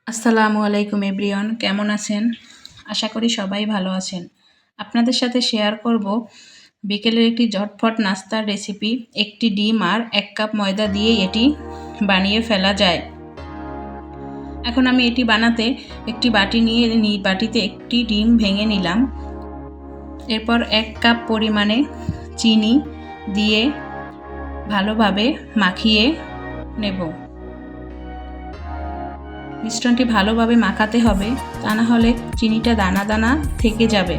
আসসালামু আলাইকুম এভরিওয়ান, কেমন আছেন? আশা করি সবাই ভালো আছেন। আপনাদের সাথে শেয়ার করব বিকেলের একটি ঝটফট নাস্তার রেসিপি। একটি ডিম আর 1 কাপ ময়দা দিয়ে এটি বানিয়ে ফেলা যায়। এখন আমি এটি বানাতে একটি বাটি নিয়ে বাটিতে একটি ডিম ভেঙে নিলাম। এরপর 1 কাপ পরিমাণে চিনি দিয়ে ভালোভাবে মাখিয়ে নেব। মিশ্রণটি ভালোভাবে মাখাতে হবে, তা না হলে চিনিটা দানা দানা থেকে যাবে।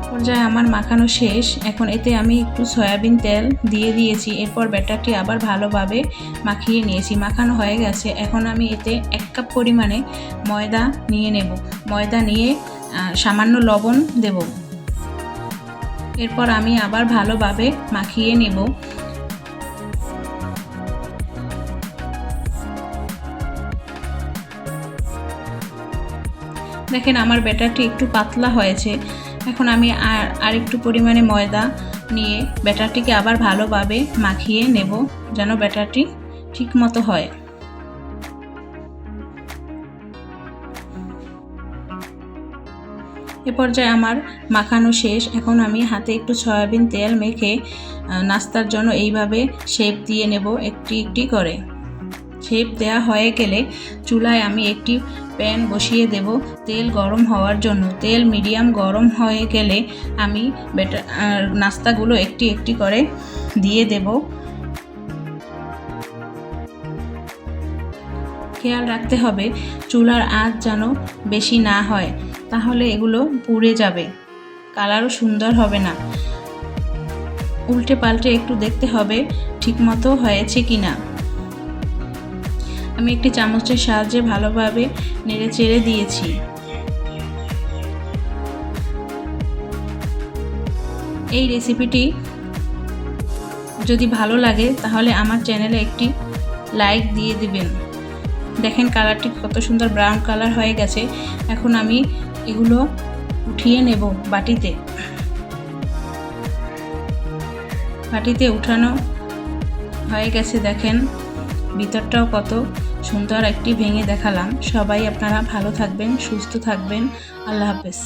পর্যায়ে আমার মাখানো শেষ। এখন এতে আমি একটু সয়াবিন তেল দিয়ে দিয়েছি। এরপর ব্যাটারটি আবার ভালোভাবে মাখিয়ে নিয়েছি। মাখানো হয়ে গেছে। এখন আমি এতে 1 কাপ পরিমাণে ময়দা নিয়ে নেব। ময়দা নিয়ে সামান্য লবণ দেব। এরপর আমি আবার ভালোভাবে মাখিয়ে নেব। দেখেন আমার ব্যাটারটি একটু পাতলা হয়েছে। এখন আমি আর একটু পরিমাণে ময়দা নিয়ে ব্যাটারটিকে আবার ভালোভাবে মাখিয়ে নেব, যেন ব্যাটারটি ঠিক মতো হয়। এ পর্যায়ে আমার মাখানো শেষ। এখন আমি হাতে একটু সয়াবিন তেল মেখে নাস্তার জন্য এইভাবে শেপ দিয়ে নেব, একটি একটি করে। শেপ দেওয়া হয়ে গেলে চুলায় আমি একটি প্যান বসিয়ে দেব তেল গরম হওয়ার জন্য। তেল মিডিয়াম গরম হয়ে গেলে আমি নাস্তাগুলো একটি একটি করে দিয়ে দেব। খেয়াল রাখতে হবে চুলার আঁচ যেন বেশি না হয়, তাহলে এগুলো পুড়ে যাবে, কালারও সুন্দর হবে না। উল্টে পাল্টে একটু দেখতে হবে ঠিকমতো হয়েছে কিনা। আমি একটি চামচের সাহায্যে ভালোভাবে নেড়ে চেড়ে দিয়েছি। এই রেসিপিটি যদি ভালো লাগে তাহলে আমার চ্যানেলে একটি লাইক দিয়ে দিবেন। দেখেন কালারটি কত সুন্দর ব্রাউন কালার হয়ে গেছে। এখন আমি এগুলো উঠিয়ে নেব বাটিতে। বাটিতে উঠানো হয়ে গেছে। দেখেন ভিতরটাও কত সুন্দর একটি ভেঙে দেখালাম। সবাই আপনারা ভালো থাকবেন, সুস্থ থাকবেন। আল্লাহ হাফেজ।